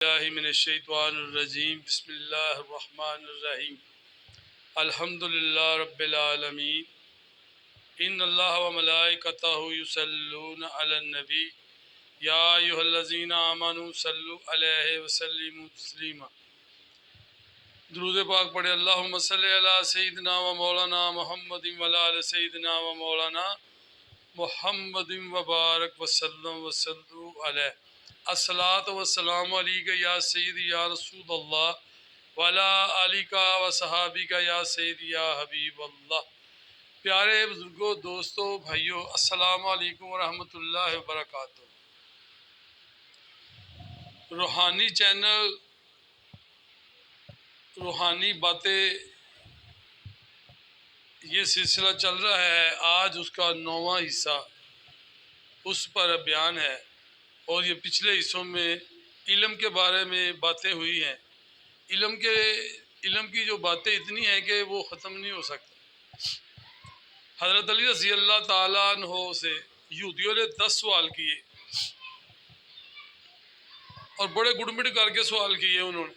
اللہ من الشیطان الرجیم بسم اللہ الرحمن الرحیم الحمدللہ رب العالمین ان اللہ و ملائکتہ یصلون علی النبی یا ایھا الذین آمنوا صلوا علیہ وسلموا تسلیما۔ درود پاک پڑھے۔ اللہم صلی علی سیدنا و مولانا محمد و علی آل سیدنا و مولانا محمد وبارک وسلم وصلوا علیہ۔ الصلاۃ والسلام علیکہ یا سیدی یا رسول اللہ وعلی آلکہ و صحابکہ یا سیدی یا حبیب اللہ۔ پیارے بزرگوں، دوستوں، بھائیوں، السلام علیکم ورحمۃ اللہ وبرکاتہ۔ روحانی چینل روحانی باتیں، یہ سلسلہ چل رہا ہے، آج اس کا 9واں حصہ اس پر بیان ہے، اور یہ پچھلے حصوں میں علم کے بارے میں باتیں ہوئی ہیں۔ علم کی جو باتیں اتنی ہیں کہ وہ ختم نہیں ہو سکتا۔ حضرت علی رضی اللہ تعالیٰ عنہ سے یہودیوں نے 10 سوال کیے، اور بڑے گڑمڑ کر کے سوال کیے انہوں نے۔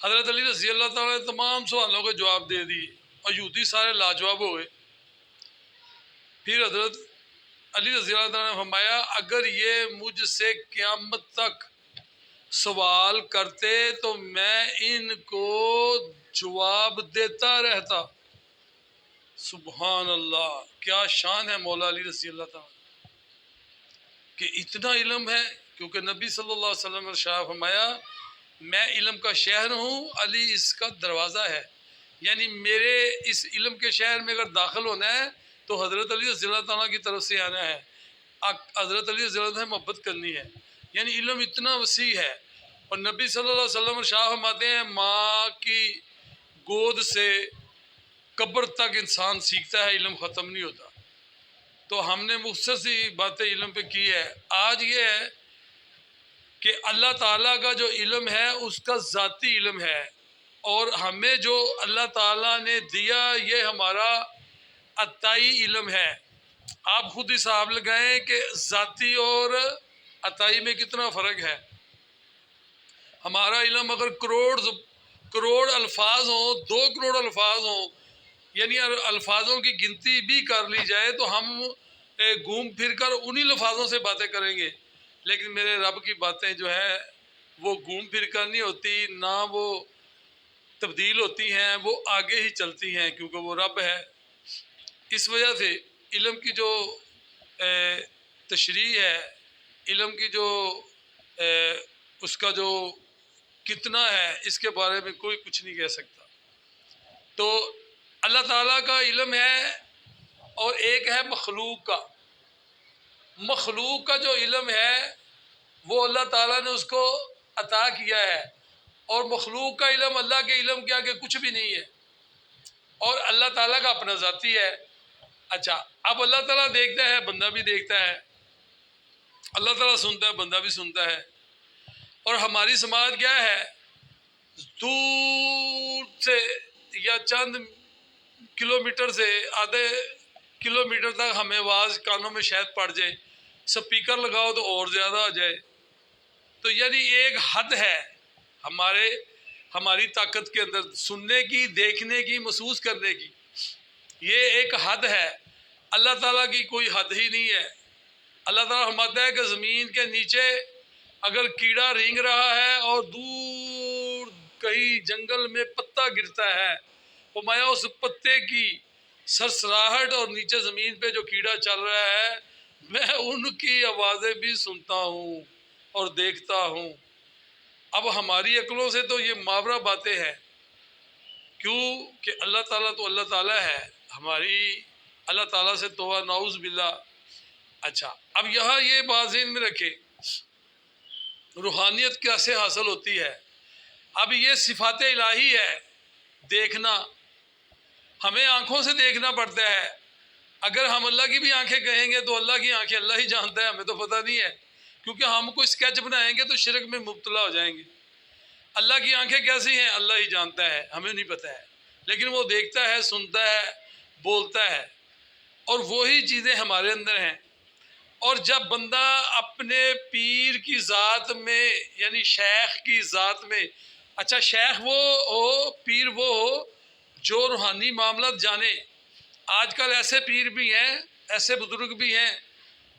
حضرت علی رضی اللہ تعالیٰ نے تمام سوالوں کے جواب دے دیے، اور یہودی سارے لاجواب ہو گئے۔ پھر حضرت علی رضی اللہ تعالیٰ نے فرمایا، اگر یہ مجھ سے قیامت تک سوال کرتے تو میں ان کو جواب دیتا رہتا۔ سبحان اللہ، کیا شان ہے مولا علی رضی اللہ تعالیٰ کہ اتنا علم ہے، کیونکہ نبی صلی اللہ علیہ وسلم نے ارشاد فرمایا، میں علم کا شہر ہوں، علی اس کا دروازہ ہے۔ یعنی میرے اس علم کے شہر میں اگر داخل ہونا ہے تو حضرت علی رضی اللہ تعالیٰ کی طرف سے آنا ہے، حضرت علی رضی اللہ تعالیٰ سے محبت کرنی ہے۔ یعنی علم اتنا وسیع ہے، اور نبی صلی اللہ علیہ وسلم ارشاد فرماتے ہیں، ماں کی گود سے قبر تک انسان سیکھتا ہے، علم ختم نہیں ہوتا۔ تو ہم نے مختصر سی باتیں علم پہ کی ہے۔ آج یہ ہے کہ اللہ تعالیٰ کا جو علم ہے اس کا ذاتی علم ہے، اور ہمیں جو اللہ تعالیٰ نے دیا یہ ہمارا عطائی علم ہے۔ آپ خود حساب لگائیں کہ ذاتی اور عطائی میں کتنا فرق ہے۔ ہمارا علم اگر کروڑ الفاظ ہوں، 2 کروڑ الفاظ ہوں، یعنی الفاظوں کی گنتی بھی کر لی جائے تو ہم گھوم پھر کر انہی الفاظوں سے باتیں کریں گے۔ لیکن میرے رب کی باتیں جو ہیں وہ گھوم پھر کر نہیں ہوتی، نہ وہ تبدیل ہوتی ہیں، وہ آگے ہی چلتی ہیں، کیونکہ وہ رب ہے۔ اس وجہ سے علم کی جو تشریح ہے، علم کی جو اس کا جو کتنا ہے، اس کے بارے میں کوئی کچھ نہیں کہہ سکتا۔ تو اللہ تعالیٰ کا علم ہے، اور ایک ہے مخلوق کا۔ مخلوق کا جو علم ہے وہ اللہ تعالیٰ نے اس کو عطا کیا ہے، اور مخلوق کا علم اللہ کے علم کے آگے کچھ بھی نہیں ہے، اور اللہ تعالیٰ کا اپنا ذاتی ہے۔ اچھا، اب اللہ تعالیٰ دیکھتا ہے، بندہ بھی دیکھتا ہے، اللہ تعالیٰ سنتا ہے، بندہ بھی سنتا ہے، اور ہماری سماعت کیا ہے؟ دور سے یا چند کلومیٹر سے آدھے کلومیٹر تک ہمیں آواز کانوں میں شاید پڑ جائے، سپیکر لگاؤ تو اور زیادہ آ جائے۔ تو یعنی ایک حد ہے ہماری طاقت کے اندر، سننے کی، دیکھنے کی، محسوس کرنے کی، یہ ایک حد ہے۔ اللہ تعالیٰ کی کوئی حد ہی نہیں ہے۔ اللہ تعالیٰ فرماتا ہے کہ زمین کے نیچے اگر کیڑا رینگ رہا ہے اور دور کہیں جنگل میں پتا گرتا ہے، فرمایا اس پتے کی سرسراہٹ اور نیچے زمین پہ جو کیڑا چل رہا ہے، میں ان کی آوازیں بھی سنتا ہوں اور دیکھتا ہوں۔ اب ہماری عقلوں سے تو یہ ماورا باتیں ہیں، کیوں کہ اللہ تعالیٰ تو اللہ تعالیٰ ہے، ہماری اللہ تعالیٰ سے توبہ نعوذ باللہ۔ اچھا، اب یہاں یہ بات ذہن میں رکھے، روحانیت کیسے حاصل ہوتی ہے؟ اب یہ صفات الہی ہے، دیکھنا، ہمیں آنکھوں سے دیکھنا پڑتا ہے۔ اگر ہم اللہ کی بھی آنکھیں کہیں گے تو اللہ کی آنکھیں اللہ ہی جانتا ہے، ہمیں تو پتہ نہیں ہے، کیونکہ ہم کوئی اسکیچ بنائیں گے تو شرک میں مبتلا ہو جائیں گے۔ اللہ کی آنکھیں کیسی ہیں اللہ ہی جانتا ہے، ہمیں نہیں پتہ ہے، لیکن وہ دیکھتا ہے، سنتا ہے، بولتا ہے، اور وہی چیزیں ہمارے اندر ہیں۔ اور جب بندہ اپنے پیر کی ذات میں یعنی شیخ کی ذات میں، اچھا شیخ وہ ہو، پیر وہ ہو جو روحانی معاملات جانے. آج کل ایسے پیر بھی ہیں، ایسے بزرگ بھی ہیں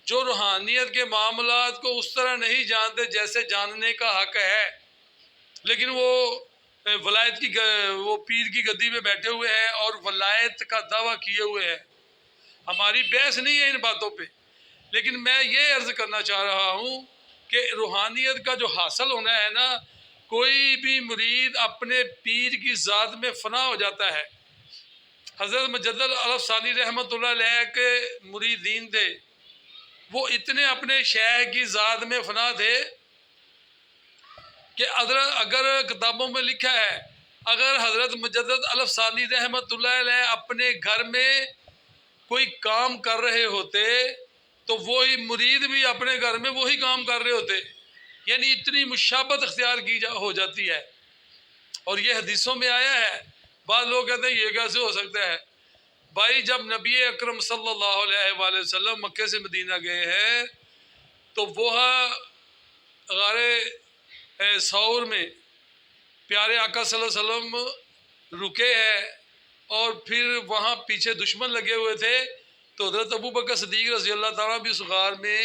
جو روحانیت کے معاملات کو اس طرح نہیں جانتے جیسے جاننے کا حق ہے، لیکن وہ ولایت کی وہ پیر کی گدی میں بیٹھے ہوئے ہیں اور ولایت کا دعویٰ کیے ہوئے ہیں. ہماری بحث نہیں ہے ان باتوں پہ، لیکن میں یہ عرض کرنا چاہ رہا ہوں کہ روحانیت کا جو حاصل ہونا ہے نا، کوئی بھی مرید اپنے پیر کی ذات میں فنا ہو جاتا ہے. حضرت مجدد الف ثانی رحمۃ اللہ علیہ کے مریدین تھے، وہ اتنے اپنے شیخ کی ذات میں فنا تھے کہ اگر کتابوں میں لکھا ہے اگر حضرت مجدد الف ثانی رحمۃ اللہ علیہ اپنے گھر میں کوئی کام کر رہے ہوتے تو وہی مرید بھی اپنے گھر میں وہی کام کر رہے ہوتے، یعنی اتنی مشابہت اختیار کی ہو جاتی ہے. اور یہ حدیثوں میں آیا ہے. بعض لوگ کہتے ہیں یہ کیسے ہو سکتا ہے؟ بھائی جب نبی اکرم صلی اللہ علیہ وآلہ وسلم مکے سے مدینہ گئے ہیں تو وہاں غار ثور میں پیارے آقا صلی اللہ علیہ وسلم رکے ہیں اور پھر وہاں پیچھے دشمن لگے ہوئے تھے. تو حضرت ابو بکر صدیق رضی اللہ تعالیٰ بھی اس غار میں،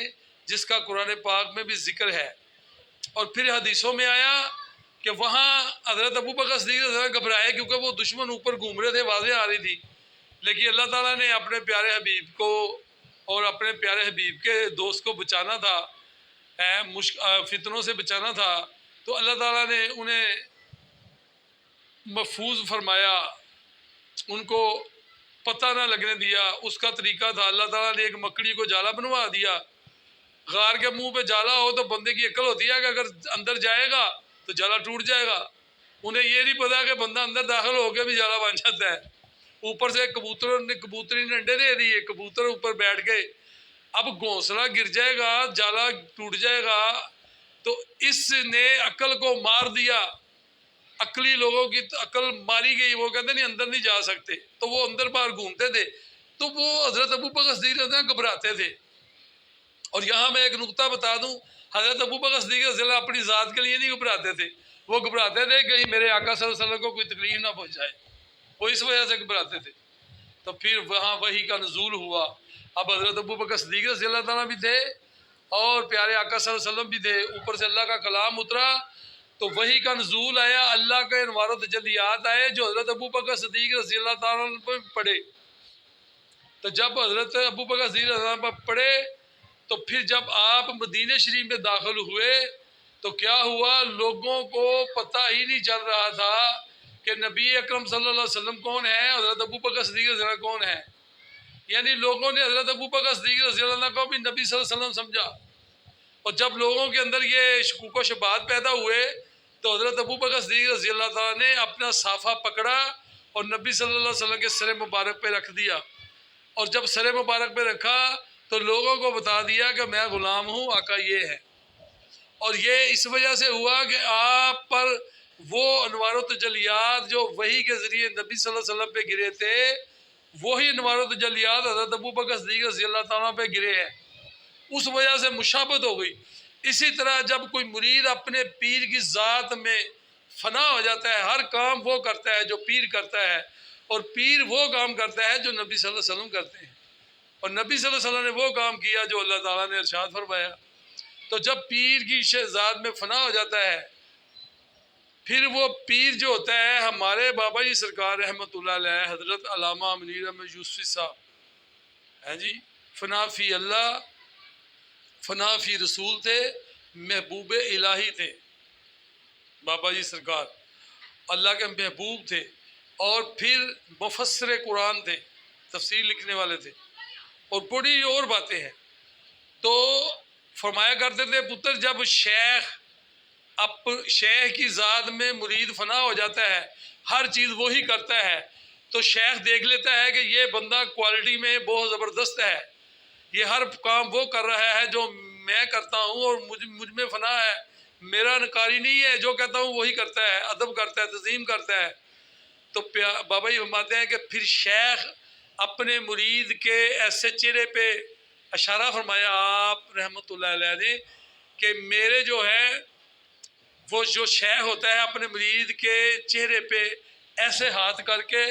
جس کا قرآن پاک میں بھی ذکر ہے. اور پھر حدیثوں میں آیا کہ وہاں حضرت ابو بکر صدیق رضی اللہ گھبرائے کیونکہ وہ دشمن اوپر گھوم رہے تھے، واضح آ رہی تھی، لیکن اللہ تعالیٰ نے اپنے پیارے حبیب کو اور اپنے پیارے حبیب کے دوست کو بچانا تھا، فتنوں سے بچانا تھا. تو اللہ تعالیٰ نے انہیں محفوظ فرمایا، ان کو پتہ نہ لگنے دیا. اس کا طریقہ تھا اللہ تعالیٰ نے ایک مکڑی کو جالا بنوا دیا. غار کے منہ پہ جالا ہو تو بندے کی عقل ہوتی ہے کہ اگر اندر جائے گا تو جالا ٹوٹ جائے گا. انہیں یہ نہیں پتا کہ بندہ اندر داخل ہو کے بھی جالا بن جاتا ہے. اوپر سے کبوتری نے انڈے دے دیے، کبوتر اوپر بیٹھ گئے. اب گھونسلہ گر جائے گا، جالا ٹوٹ جائے گا. تو اس نے عقل کو مار دیا. عقلی لوگوں کی عقل ماری گئی، وہ کہتے نہیں اندر نہیں جا سکتے، تو وہ اندر باہر گھومتے تھے. تو وہ حضرت ابو بکر صدیق رضی اللہ گھبراتے تھے. اور یہاں میں ایک نقطہ بتا دوں، حضرت ابو بکر صدیق رضی اللہ اپنی ذات کے لیے نہیں گھبراتے تھے، وہ گھبراتے تھے کہیں میرے آقا صلی اللہ علیہ وسلم کو کوئی تکلیف نہ پہنچائے، وہ اس وجہ سے گھبراتے تھے. تو پھر وہاں وحی کا نزول ہوا. اب حضرت ابو بکر صدیق رضی اللہ تعالیٰ بھی تھے اور پیارے آقا صلی اللہ علیہ وسلم بھی تھے. اوپر سے اللہ کا کلام اترا تو وحی کا نزول آیا، اللہ کے انوار و تجلیات آئے جو حضرت ابو بکر صدیق رضی اللہ تعالیٰ پر پڑھے. تو جب حضرت ابو بکر صدیق رضی اللہ پر پڑھے تو پھر جب آپ مدینہ شریف میں داخل ہوئے تو کیا ہوا، لوگوں کو پتہ ہی نہیں چل رہا تھا کہ نبی اکرم صلی اللہ علیہ وسلم کون ہے، حضرت ابو بکر صدیق رضی اللہ کون ہے. یعنی لوگوں نے حضرت ابو بکر صدیق رضی اللہ کو بھی نبی صلی اللہ علیہ وسلم سمجھا. اور جب لوگوں کے اندر یہ شکوک و شبہات پیدا ہوئے تو حضرت ابو بکر صدیق رضی اللہ تعالیٰ نے اپنا صافہ پکڑا اور نبی صلی اللہ علیہ وسلم کے سر مبارک پہ رکھ دیا. اور جب سر مبارک پہ رکھا تو لوگوں کو بتا دیا کہ میں غلام ہوں، آقا یہ ہے. اور یہ اس وجہ سے ہوا کہ آپ پر وہ انوار و تجلیات جو وحی کے ذریعے نبی صلی اللہ علیہ وسلم پہ گرے تھے، وہی انوار و تجلیات حضرت ابو بکر صدیق رضی اللہ تعالیٰ پہ گرے ہیں. اس وجہ سے مشابہت ہو گئی. اسی طرح جب کوئی مرید اپنے پیر کی ذات میں فنا ہو جاتا ہے، ہر کام وہ کرتا ہے جو پیر کرتا ہے، اور پیر وہ کام کرتا ہے جو نبی صلی اللہ علیہ وسلم کرتے ہیں، اور نبی صلی اللہ علیہ وسلم نے وہ کام کیا جو اللہ تعالیٰ نے ارشاد فرمایا. تو جب پیر کی ذات میں فنا ہو جاتا ہے، پھر وہ پیر جو ہوتا ہے، ہمارے بابا جی سرکار رحمۃ اللہ علیہ حضرت علامہ منیر احمد یوسفی صاحب ہیں جی، فنا فی اللہ فنا فی رسول تھے، محبوب الہی تھے. بابا جی سرکار اللہ کے محبوب تھے اور پھر مفسر قرآن تھے، تفسیر لکھنے والے تھے، اور بڑی اور باتیں ہیں. تو فرمایا کرتے تھے پتر جب شیخ کی ذات میں مرید فنا ہو جاتا ہے، ہر چیز وہی کرتا ہے، تو شیخ دیکھ لیتا ہے کہ یہ بندہ کوالٹی میں بہت زبردست ہے، یہ ہر کام وہ کر رہا ہے جو میں کرتا ہوں اور مجھ میں فنا ہے، میرا نکاری نہیں ہے، جو کہتا ہوں وہی کرتا ہے، ادب کرتا ہے، تزئین کرتا ہے. تو بابا جی فرماتے ہیں کہ پھر شیخ اپنے مرید کے ایسے چہرے پہ اشارہ فرمایا آپ رحمۃ اللہ علیہ نے کہ میرے جو ہے وہ جو شے ہوتا ہے اپنے مرید کے چہرے پہ ایسے ہاتھ کر کے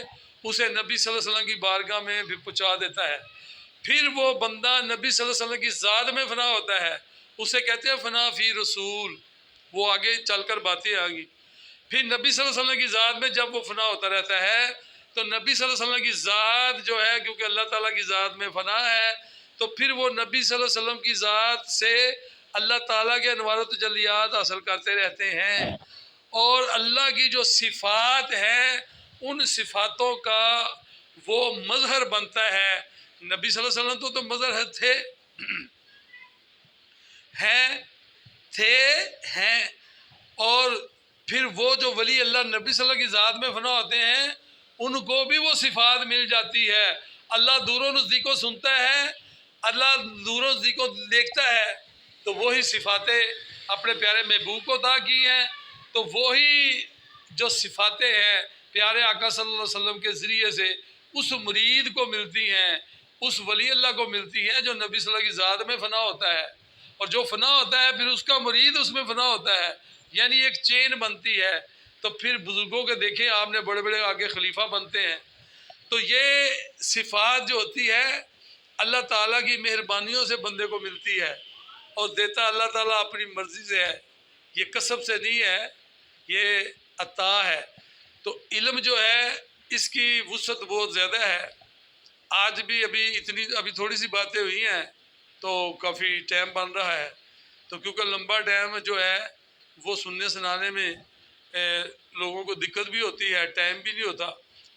اسے نبی صلی اللہ علیہ وسلم کی بارگاہ میں بھی پہنچا دیتا ہے. پھر وہ بندہ نبی صلی اللہ علیہ وسلم کی ذات میں فنا ہوتا ہے, اسے کہتے ہیں فنا فی رسول. وہ آگے چل کر باتیں آ گئی. پھر نبی صلی اللہ علیہ وسلم کی ذات میں جب وہ فنا ہوتا رہتا ہے تو نبی صلی اللہ علیہ وسلم کی ذات جو ہے کیونکہ اللہ تعالیٰ کی ذات میں فنا ہے تو پھر وہ نبی صلی اللہ علیہ وسلم کی ذات سے اللہ تعالیٰ کے انوار و تجلیات حاصل کرتے رہتے ہیں. اور اللہ کی جو صفات ہے ان صفاتوں کا وہ مظہر بنتا ہے. نبی صلی اللہ علیہ وسلم تو مظہر تھے ہیں اور پھر وہ جو ولی اللہ نبی صلی اللہ علیہ وسلم کی ذات میں فنا ہوتے ہیں ان کو بھی وہ صفات مل جاتی ہے. اللہ دور و نزدیک کو سنتا ہے, اللہ دور و نزدیک کو دیکھتا ہے, تو وہی صفاتیں اپنے پیارے محبوب کو عطا کی ہیں. تو وہی جو صفاتیں ہیں پیارے آقا صلی اللہ علیہ وسلم کے ذریعے سے اس مرید کو ملتی ہیں, اس ولی اللہ کو ملتی ہیں جو نبی صلی اللہ علیہ وسلم کی ذات میں فنا ہوتا ہے. اور جو فنا ہوتا ہے پھر اس کا مرید اس میں فنا ہوتا ہے, یعنی ایک چین بنتی ہے. تو پھر بزرگوں کے دیکھیں آپ نے بڑے بڑے آگے خلیفہ بنتے ہیں. تو یہ صفات جو ہوتی ہے اللہ تعالیٰ کی مہربانیوں سے بندے کو ملتی ہے اور دیتا اللہ تعالیٰ اپنی مرضی سے ہے, یہ کسب سے نہیں ہے, یہ عطا ہے. تو علم جو ہے اس کی وسعت بہت زیادہ ہے. آج بھی ابھی تھوڑی سی باتیں ہوئی ہیں تو کافی ٹائم بن رہا ہے. تو کیونکہ لمبا ٹائم جو ہے وہ سننے سنانے میں لوگوں کو دقت بھی ہوتی ہے, ٹائم بھی نہیں ہوتا.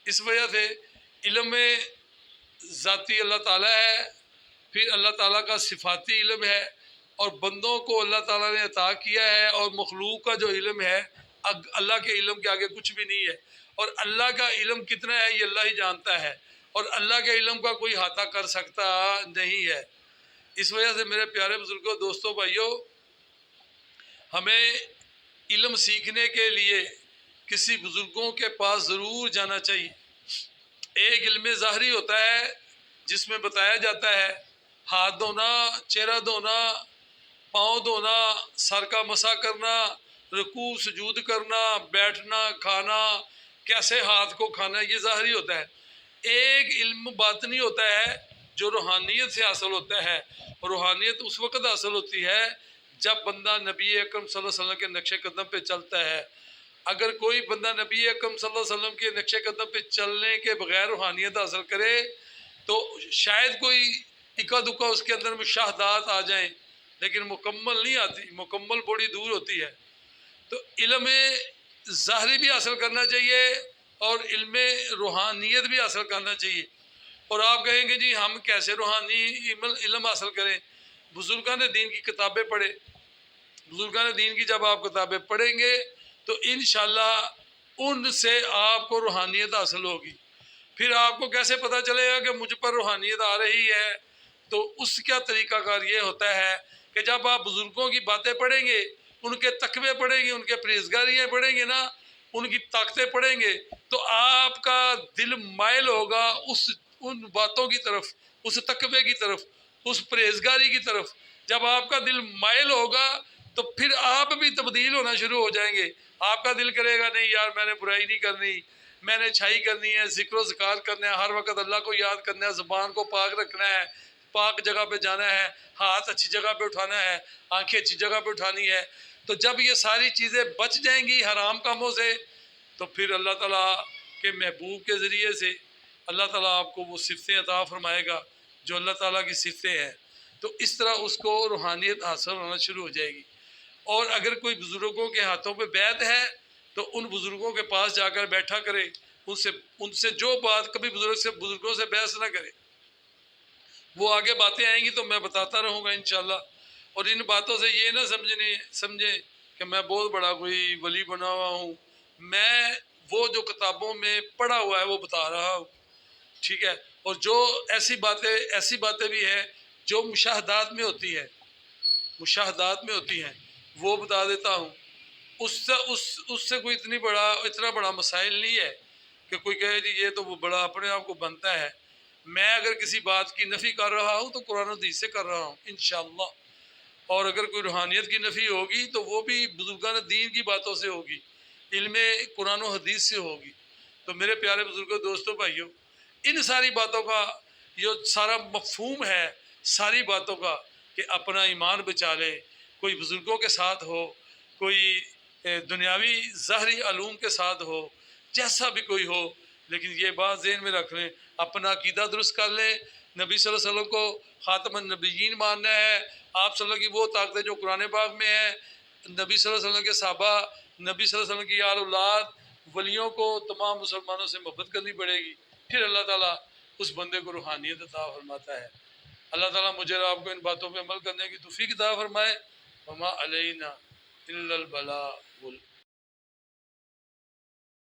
اس وجہ سے علم میں ذاتی اللہ تعالیٰ ہے, پھر اللہ تعالیٰ کا صفاتی علم ہے, اور بندوں کو اللہ تعالیٰ نے عطا کیا ہے, اور مخلوق کا جو علم ہے اللہ کے علم کے آگے کچھ بھی نہیں ہے. اور اللہ کا علم کتنا ہے یہ اللہ ہی جانتا ہے, اور اللہ کے علم کا کوئی احاطہ کر سکتا نہیں ہے. اس وجہ سے میرے پیارے بزرگوں, دوستوں, بھائیوں, ہمیں علم سیکھنے کے لیے کسی بزرگوں کے پاس ضرور جانا چاہیے. ایک علم ظاہری ہوتا ہے جس میں بتایا جاتا ہے ہاتھ دھونا, چہرہ دھونا, پاؤں دھونا, سر کا مسح کرنا, رکوع سجود کرنا, بیٹھنا, کھانا, کیسے ہاتھ کو کھانا, یہ ظاہری ہوتا ہے. ایک علم باطنی ہوتا ہے جو روحانیت سے حاصل ہوتا ہے. روحانیت اس وقت حاصل ہوتی ہے جب بندہ نبی اکرم صلی اللہ علیہ وسلم کے نقش قدم پہ چلتا ہے. اگر کوئی بندہ نبی اکرم صلی اللہ علیہ وسلم کے نقش قدم پہ چلنے کے بغیر روحانیت حاصل کرے تو شاید کوئی اکا دکا اس کے اندر مشاہدات آ جائیں, لیکن مکمل نہیں آتی, مکمل بڑی دور ہوتی ہے. تو علم ظاہری بھی حاصل کرنا چاہیے اور علم روحانیت بھی حاصل کرنا چاہیے. اور آپ کہیں گے جی ہم کیسے روحانی علم حاصل کریں؟ بزرگان دین کی کتابیں پڑھیں. بزرگان دین کی جب آپ کتابیں پڑھیں گے تو انشاءاللہ ان سے آپ کو روحانیت حاصل ہوگی. پھر آپ کو کیسے پتہ چلے گا کہ مجھ پر روحانیت آ رہی ہے؟ تو اس کا طریقہ کار یہ ہوتا ہے کہ جب آپ بزرگوں کی باتیں پڑھیں گے, ان کے تقوے پڑھیں گے, ان کے پرہیزگاریاں پڑھیں گے نا, ان کی طاقتیں پڑھیں گے, تو آپ کا دل مائل ہوگا ان باتوں کی طرف, اس تقوے کی طرف, اس پرہیزگاری کی طرف. جب آپ کا دل مائل ہوگا تو پھر آپ بھی تبدیل ہونا شروع ہو جائیں گے. آپ کا دل کرے گا نہیں یار میں نے برائی نہیں کرنی, میں نے اچھائی کرنی ہے, ذکر و ذکار کرنا ہے, ہر وقت اللہ کو یاد کرنا ہے, زبان کو پاک رکھنا ہے, پاک جگہ پہ جانا ہے, ہاتھ اچھی جگہ پہ اٹھانا ہے, آنکھیں اچھی جگہ پہ اٹھانی ہے. تو جب یہ ساری چیزیں بچ جائیں گی حرام کاموں سے تو پھر اللہ تعالیٰ کے محبوب کے ذریعے سے اللہ تعالیٰ آپ کو وہ صفتیں عطا فرمائے گا جو اللہ تعالیٰ کی صفتیں ہیں. تو اس طرح اس کو روحانیت حاصل ہونا شروع ہو جائے گی. اور اگر کوئی بزرگوں کے ہاتھوں پہ بیعت ہے تو ان بزرگوں کے پاس جا کر بیٹھا کرے, ان سے جو بات کبھی بزرگوں سے بحث نہ کرے. وہ آگے باتیں آئیں گی تو میں بتاتا رہوں گا انشاءاللہ. اور ان باتوں سے یہ نہ سمجھیں کہ میں بہت بڑا کوئی ولی بنا ہوا ہوں, میں وہ جو کتابوں میں پڑھا ہوا ہے وہ بتا رہا ہوں, ٹھیک ہے. اور جو ایسی باتیں بھی ہیں جو مشاہدات میں ہوتی ہیں وہ بتا دیتا ہوں. اس سے کوئی اتنا بڑا مسائل نہیں ہے کہ کوئی کہے جی یہ تو وہ بڑا اپنے آپ کو بنتا ہے. میں اگر کسی بات کی نفی کر رہا ہوں تو قرآن و حدیث سے کر رہا ہوں انشاءاللہ، اور اگر کوئی روحانیت کی نفی ہوگی تو وہ بھی بزرگان دین کی باتوں سے ہوگی، علم قرآن و حدیث سے ہوگی۔ تو میرے پیارے بزرگوں، دوستوں، بھائیوں، ان ساری باتوں کا جو سارا مفہوم ہے، ساری باتوں کا کہ اپنا ایمان بچا لے، کوئی بزرگوں کے ساتھ ہو، کوئی دنیاوی ظاہری علوم کے ساتھ ہو، جیسا بھی کوئی ہو، لیکن یہ بات ذہن میں رکھ لیں، اپنا عقیدہ درست کر لیں، نبی صلی اللہ علیہ وسلم کو خاتم النبیین ماننا ہے، آپ صلی اللہ علیہ وسلم کی وہ طاقتیں جو قرآن پاک میں ہے، نبی صلی اللہ علیہ وسلم کے صحابہ، نبی صلی اللہ علیہ وسلم کی آل اولاد، ولیوں کو، تمام مسلمانوں سے محبت کرنی پڑے گی، پھر اللہ تعالیٰ اس بندے کو روحانیت عطا فرماتا ہے۔ اللہ تعالیٰ مجھے اور آپ کو ان باتوں پہ عمل کرنے کی توفیق عطا فرمائے۔ وما علینا الا البلاغ۔